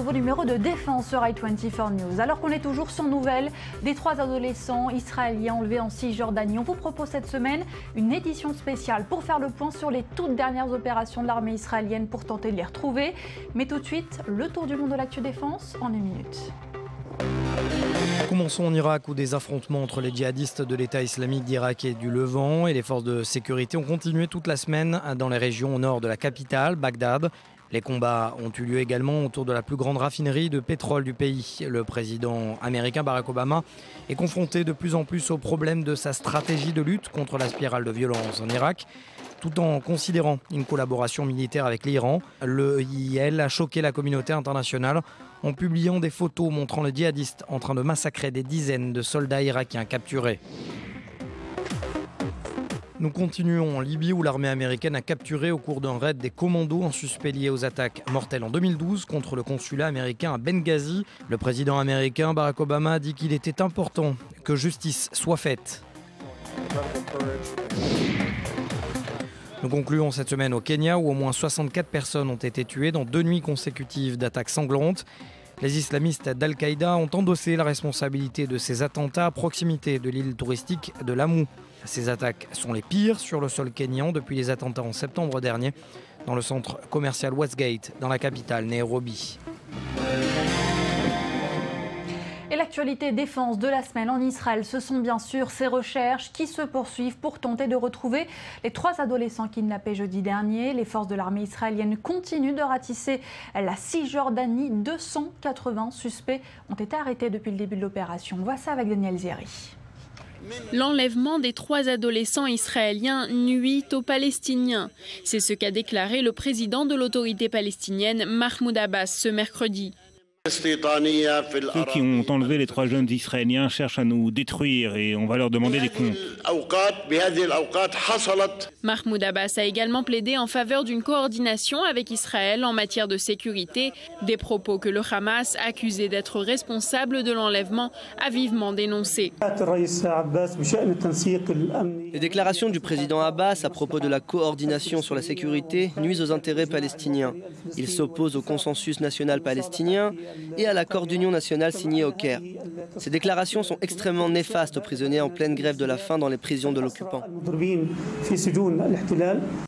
nouveau numéro de Défense sur i24 News. Alors qu'on est toujours sans nouvelles des 3 adolescents israéliens enlevés en Cisjordanie, on vous propose cette semaine une édition spéciale pour faire le point sur les toutes dernières opérations de l'armée israélienne pour tenter de les retrouver. Mais tout de suite, le tour du monde de l'actu défense en 1 minute. Commençons en Irak où des affrontements entre les djihadistes de l'État islamique d'Irak et du Levant et les forces de sécurité ont continué toute la semaine dans les régions au nord de la capitale, Bagdad. Les combats ont eu lieu également autour de la plus grande raffinerie de pétrole du pays. Le président américain Barack Obama est confronté de plus en plus au problème de sa stratégie de lutte contre la spirale de violence en Irak, tout en considérant une collaboration militaire avec l'Iran. Le IIL a choqué la communauté internationale en publiant des photos montrant les djihadistes en train de massacrer des dizaines de soldats irakiens capturés. Nous continuons en Libye où l'armée américaine a capturé au cours d'un raid des commandos un suspect lié aux attaques mortelles en 2012 contre le consulat américain à Benghazi. Le président américain Barack Obama a dit qu'il était important que justice soit faite. Nous concluons cette semaine au Kenya où au moins 64 personnes ont été tuées dans 2 nuits consécutives d'attaques sanglantes. Les islamistes d'Al-Qaïda ont endossé la responsabilité de ces attentats à proximité de l'île touristique de Lamu. Ces attaques sont les pires sur le sol kényan depuis les attentats en septembre dernier dans le centre commercial Westgate dans la capitale Nairobi. Et l'actualité défense de la semaine en Israël, ce sont bien sûr ces recherches qui se poursuivent pour tenter de retrouver les 3 adolescents kidnappés jeudi dernier. Les forces de l'armée israélienne continuent de ratisser la Cisjordanie. 280 suspects ont été arrêtés depuis le début de l'opération. On voit ça avec Daniel Zieri. L'enlèvement des 3 adolescents israéliens nuit aux Palestiniens. C'est ce qu'a déclaré le président de l'autorité palestinienne, Mahmoud Abbas, ce mercredi. Ceux qui ont enlevé les 3 jeunes Israéliens cherchent à nous détruire et on va leur demander des comptes. Mahmoud Abbas a également plaidé en faveur d'une coordination avec Israël en matière de sécurité, des propos que le Hamas, accusé d'être responsable de l'enlèvement, a vivement dénoncés. Les déclarations du président Abbas à propos de la coordination sur la sécurité nuisent aux intérêts palestiniens. Il s'oppose au consensus national palestinien et à l'accord d'union nationale signé au Caire. Ces déclarations sont extrêmement néfastes aux prisonniers en pleine grève de la faim dans les prisons de l'occupant.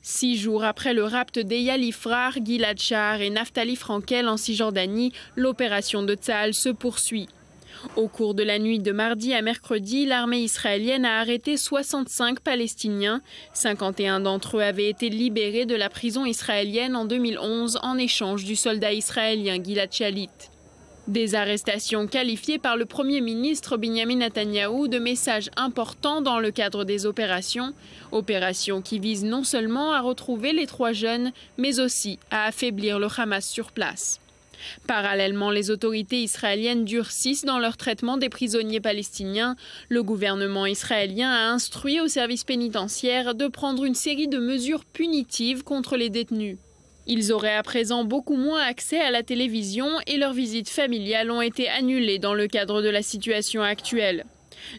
6 jours après le rapt d'Eyal Ifrar, Gilad Shahar et Naftali Frankel en Cisjordanie, l'opération de Tsahal se poursuit. Au cours de la nuit de mardi à mercredi, l'armée israélienne a arrêté 65 Palestiniens. 51 d'entre eux avaient été libérés de la prison israélienne en 2011 en échange du soldat israélien Gilad Shalit. Des arrestations qualifiées par le Premier ministre Benjamin Netanyahou de messages importants dans le cadre des opérations. Opérations qui visent non seulement à retrouver les 3 jeunes, mais aussi à affaiblir le Hamas sur place. Parallèlement, les autorités israéliennes durcissent dans leur traitement des prisonniers palestiniens. Le gouvernement israélien a instruit au service pénitentiaire de prendre une série de mesures punitives contre les détenus. Ils auraient à présent beaucoup moins accès à la télévision et leurs visites familiales ont été annulées dans le cadre de la situation actuelle.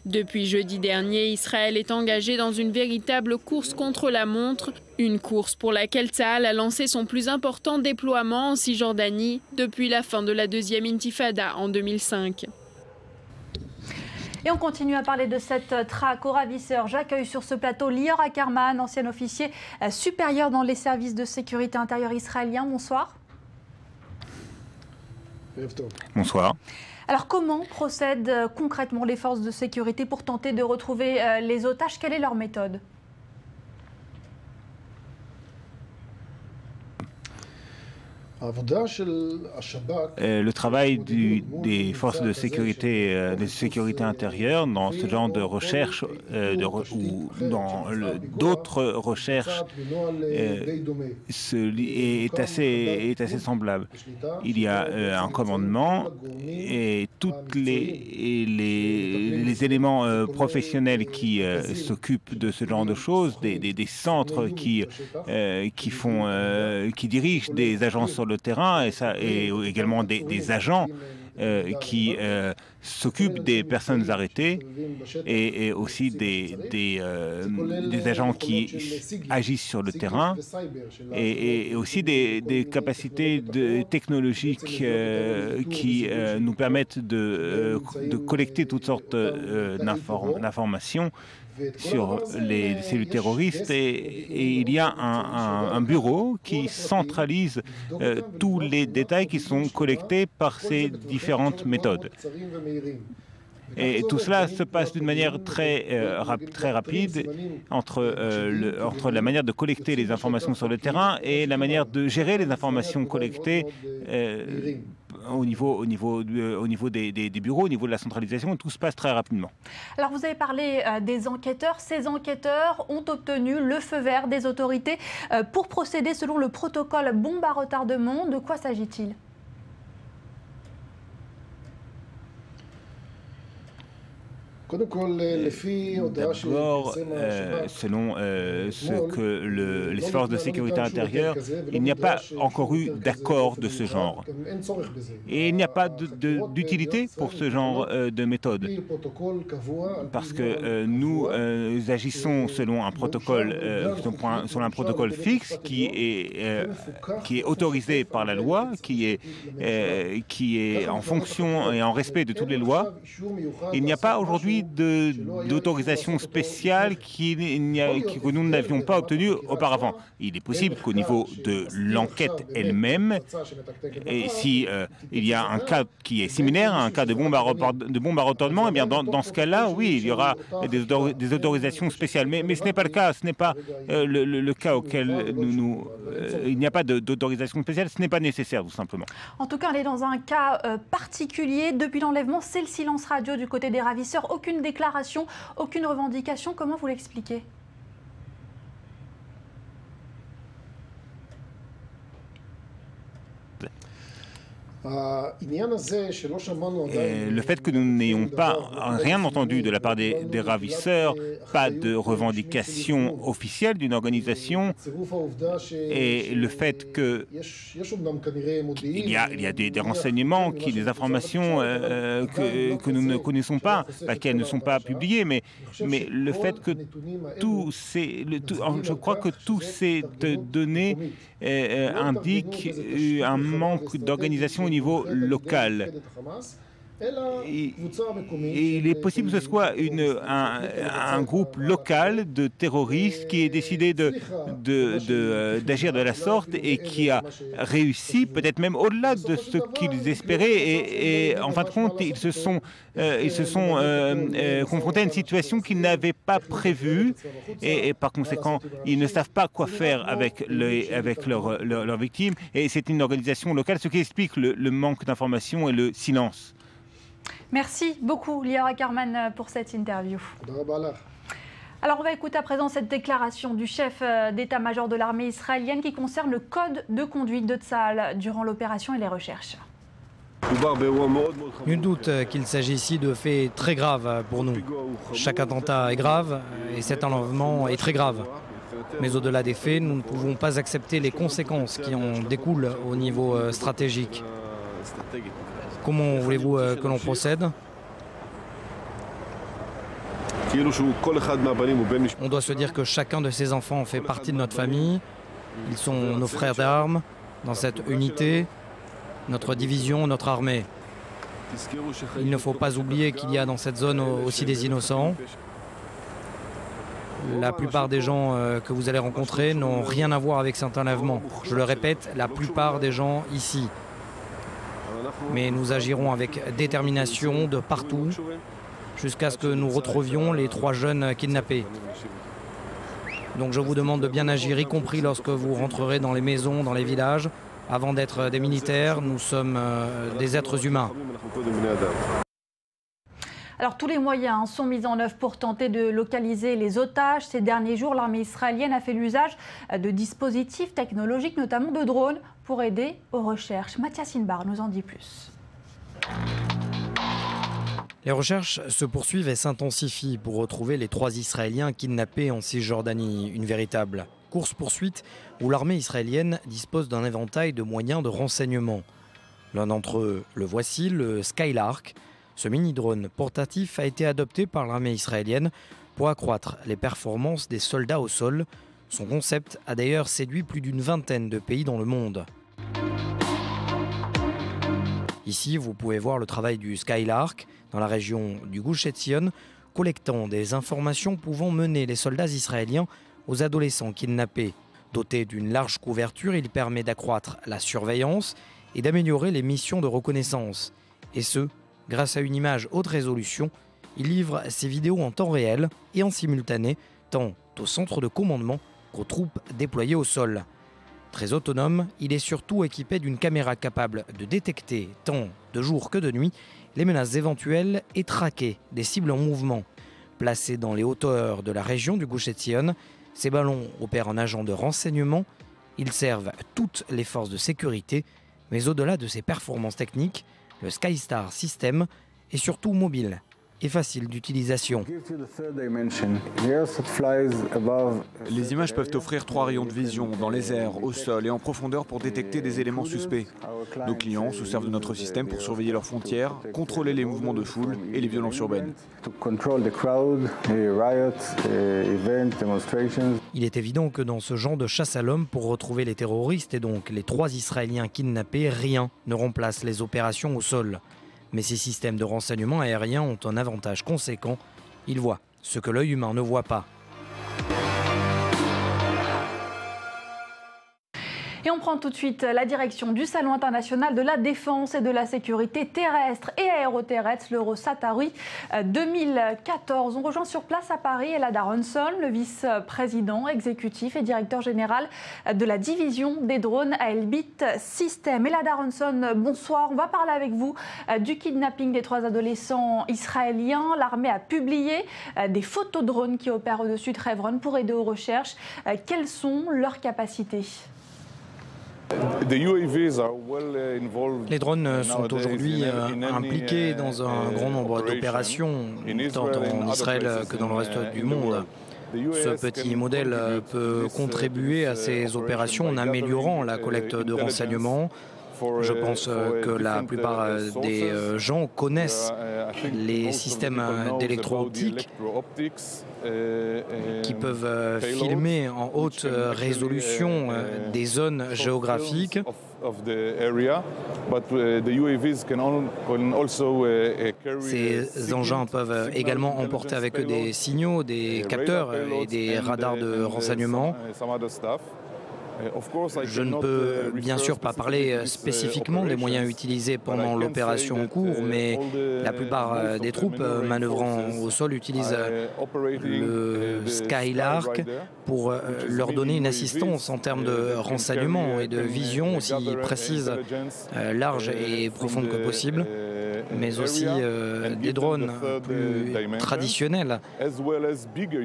Depuis jeudi dernier, Israël est engagé dans une véritable course contre la montre, une course pour laquelle Tsahal a lancé son plus important déploiement en Cisjordanie depuis la fin de la 2e intifada en 2005. Et on continue à parler de cette traque aux ravisseurs. J'accueille sur ce plateau Lior Ackerman, ancien officier supérieur dans les services de sécurité intérieure israéliens. Bonsoir. Bonsoir. Alors comment procèdent concrètement les forces de sécurité pour tenter de retrouver les otages? Quelle est leur méthode? Le travail des forces de sécurité intérieure dans ce genre de recherche ou dans d'autres recherches est assez semblable. Il y a un commandement et tous les éléments professionnels qui s'occupent de ce genre de choses, des centres qui dirigent des agences sur le terrain et également des agents qui s'occupent des personnes arrêtées et aussi des agents qui agissent sur le terrain et aussi des capacités technologiques qui nous permettent de collecter toutes sortes d'informations sur les cellules terroristes et il y a un bureau qui centralise tous les détails qui sont collectés par ces différentes méthodes. Et tout cela se passe d'une manière très rapide entre la manière de collecter les informations sur le terrain et la manière de gérer les informations collectées au niveau des bureaux, au niveau de la centralisation. Tout se passe très rapidement. Alors vous avez parlé des enquêteurs. Ces enquêteurs ont obtenu le feu vert des autorités pour procéder selon le protocole bombe à retardement. De quoi s'agit-il ? D'abord, selon ce que les forces de sécurité intérieure, il n'y a pas encore eu d'accord de ce genre. Et il n'y a pas d'utilité pour ce genre de méthode. Parce que nous agissons selon un protocole, fixe qui est autorisé par la loi, qui est en fonction et en respect de toutes les lois. Il n'y a pas aujourd'hui d'autorisation spéciale que nous n'avions pas obtenue auparavant. Il est possible qu'au niveau de l'enquête elle-même, et si il y a un cas qui est similaire à un cas de bombe à retardement, eh bien dans ce cas-là, oui, il y aura des autorisations spéciales. Mais ce n'est pas le cas. Ce n'est pas le cas auquel il n'y a pas d'autorisation spéciale. Ce n'est pas nécessaire, tout simplement. En tout cas, on est dans un cas particulier. Depuis l'enlèvement, c'est le silence radio du côté des ravisseurs. Aucune déclaration, aucune revendication. Comment vous l'expliquez ? Le fait que nous n'ayons pas rien entendu de la part des ravisseurs, pas de revendication officielle d'une organisation, et le fait qu'il y a des renseignements, des informations que nous ne connaissons pas, qu'elles ne sont pas publiées, mais le fait que je crois que tous ces données indiquent un manque d'organisation au niveau local. Et il est possible que ce soit un groupe local de terroristes qui ait décidé d'agir de la sorte et qui a réussi, peut-être même au-delà de ce qu'ils espéraient. Et en fin de compte, ils se sont confrontés à une situation qu'ils n'avaient pas prévue. Et par conséquent, ils ne savent pas quoi faire avec leurs victimes. Et c'est une organisation locale, ce qui explique le manque d'informations et le silence. Merci beaucoup, Lior Ackerman, pour cette interview. Alors, on va écouter à présent cette déclaration du chef d'état-major de l'armée israélienne qui concerne le code de conduite de Tsahal durant l'opération et les recherches. Nul doute qu'il s'agit ici de faits très graves pour nous. Chaque attentat est grave et cet enlèvement est très grave. Mais au-delà des faits, nous ne pouvons pas accepter les conséquences qui en découlent au niveau stratégique. Comment voulez-vous que l'on procède ? On doit se dire que chacun de ces enfants fait partie de notre famille. Ils sont nos frères d'armes dans cette unité, notre division, notre armée. Il ne faut pas oublier qu'il y a dans cette zone aussi des innocents. La plupart des gens que vous allez rencontrer n'ont rien à voir avec cet enlèvement. Je le répète, la plupart des gens ici. Mais nous agirons avec détermination de partout jusqu'à ce que nous retrouvions les 3 jeunes kidnappés. Donc je vous demande de bien agir, y compris lorsque vous rentrerez dans les maisons, dans les villages. Avant d'être des militaires, nous sommes des êtres humains. Alors tous les moyens sont mis en œuvre pour tenter de localiser les otages. Ces derniers jours, l'armée israélienne a fait l'usage de dispositifs technologiques, notamment de drones, pour aider aux recherches. Mathias Inbar nous en dit plus. Les recherches se poursuivent et s'intensifient pour retrouver les 3 Israéliens kidnappés en Cisjordanie. Une véritable course-poursuite où l'armée israélienne dispose d'un éventail de moyens de renseignement. L'un d'entre eux, le voici, le Skylark. Ce mini-drone portatif a été adopté par l'armée israélienne pour accroître les performances des soldats au sol. Son concept a d'ailleurs séduit plus d'une vingtaine de pays dans le monde. Ici, vous pouvez voir le travail du Skylark dans la région du Gush Etzion, collectant des informations pouvant mener les soldats israéliens aux adolescents kidnappés. Doté d'une large couverture, il permet d'accroître la surveillance et d'améliorer les missions de reconnaissance. Et ce, grâce à une image haute résolution, il livre ses vidéos en temps réel et en simultané, tant au centre de commandement qu'aux troupes déployées au sol. Très autonome, il est surtout équipé d'une caméra capable de détecter, tant de jour que de nuit, les menaces éventuelles et traquer des cibles en mouvement. Placés dans les hauteurs de la région du Gush Etzion, ces ballons opèrent en agent de renseignement. Ils servent toutes les forces de sécurité, mais au-delà de ses performances techniques, le Skystar System est surtout mobile et facile d'utilisation. Les images peuvent offrir 3 rayons de vision dans les airs, au sol et en profondeur pour détecter des éléments suspects. Nos clients se servent de notre système pour surveiller leurs frontières, contrôler les mouvements de foule et les violences urbaines. Il est évident que dans ce genre de chasse à l'homme pour retrouver les terroristes et donc les 3 Israéliens kidnappés, rien ne remplace les opérations au sol. Mais ces systèmes de renseignement aériens ont un avantage conséquent. Ils voient ce que l'œil humain ne voit pas. Et on prend tout de suite la direction du Salon international de la défense et de la sécurité terrestre et aéroterrestre, l'Eurosatory 2014. On rejoint sur place à Paris Elad Aharonson, le vice-président exécutif et directeur général de la division des drones à Elbit Systems. Elad Aharonson, bonsoir. On va parler avec vous du kidnapping des 3 adolescents israéliens. L'armée a publié des photos de drones qui opèrent au-dessus de Hebron pour aider aux recherches. Quelles sont leurs capacités ? Les drones sont aujourd'hui impliqués dans un grand nombre d'opérations, tant en Israël que dans le reste du monde. Ce petit modèle peut contribuer à ces opérations en améliorant la collecte de renseignements. Je pense que la plupart des gens connaissent les systèmes d'électro-optique qui peuvent filmer en haute résolution des zones géographiques. Ces engins peuvent également emporter avec eux des signaux, des capteurs et des radars de renseignement. Je ne peux bien sûr pas parler spécifiquement des moyens utilisés pendant l'opération en cours, mais la plupart des troupes manœuvrant au sol utilisent le Skylark pour leur donner une assistance en termes de renseignement et de vision aussi précise, large et profonde que possible, mais aussi des drones plus traditionnels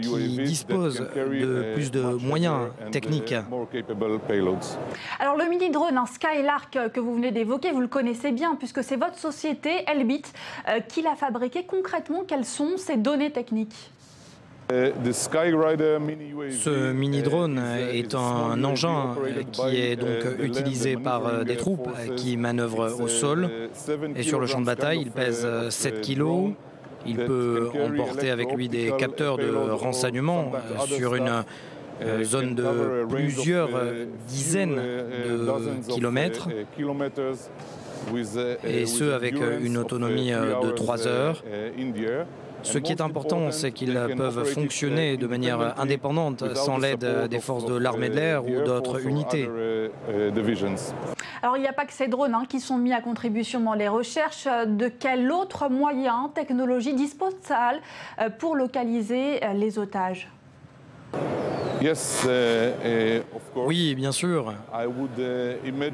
qui disposent de plus de moyens techniques. Alors le mini-drone, un Skylark que vous venez d'évoquer, vous le connaissez bien puisque c'est votre société Elbit qui l'a fabriqué. Concrètement, quelles sont ses données techniques ? Ce mini-drone est un engin qui est donc utilisé par des troupes qui manœuvrent au sol et sur le champ de bataille. Il pèse 7 kg. Il peut emporter avec lui des capteurs de renseignement sur une zone de plusieurs dizaines de kilomètres, et ce avec une autonomie de 3 heures. Ce qui est important, c'est qu'ils peuvent fonctionner de manière indépendante, sans l'aide des forces de l'armée de l'air ou d'autres unités. Alors il n'y a pas que ces drones qui sont mis à contribution dans les recherches. De quel autre moyen, technologie dispose Tsahal pour localiser les otages ? Oui, bien sûr.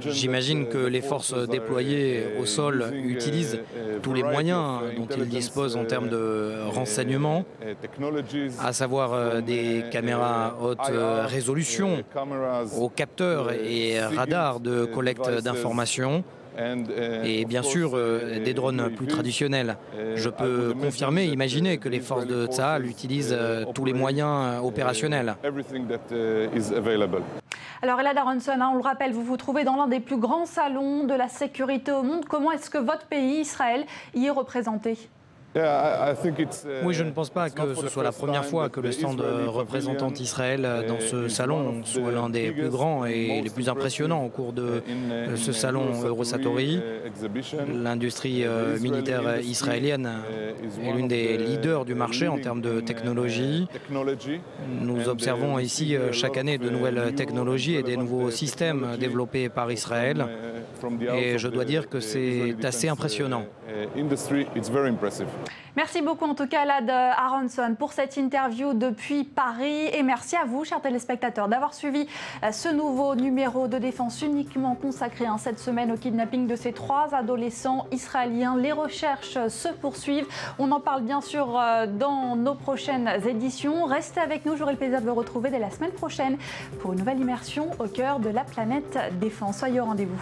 J'imagine que les forces déployées au sol utilisent tous les moyens dont ils disposent en termes de renseignement, à savoir des caméras haute résolution, aux capteurs et radars de collecte d'informations, et bien sûr des drones plus traditionnels. Je peux confirmer, imaginer que les forces de Tsahal utilisent tous les moyens opérationnels. Alors Elad Aronson, on le rappelle, vous vous trouvez dans l'un des plus grands salons de la sécurité au monde. Comment est-ce que votre pays, Israël, y est représenté ? Oui, je ne pense pas que ce soit la première fois que le stand représentant Israël dans ce salon soit l'un des plus grands et les plus impressionnants au cours de ce salon Eurosatory. L'industrie militaire israélienne est l'une des leaders du marché en termes de technologie. Nous observons ici chaque année de nouvelles technologies et des nouveaux systèmes développés par Israël. Et je dois dire que c'est assez impressionnant. Merci beaucoup en tout cas Elad Aronson pour cette interview depuis Paris et merci à vous chers téléspectateurs d'avoir suivi ce nouveau numéro de Défense uniquement consacré cette semaine au kidnapping de ces 3 adolescents israéliens. Les recherches se poursuivent, on en parle bien sûr dans nos prochaines éditions. Restez avec nous, j'aurai le plaisir de vous retrouver dès la semaine prochaine pour une nouvelle immersion au cœur de la planète Défense. Soyez au rendez-vous.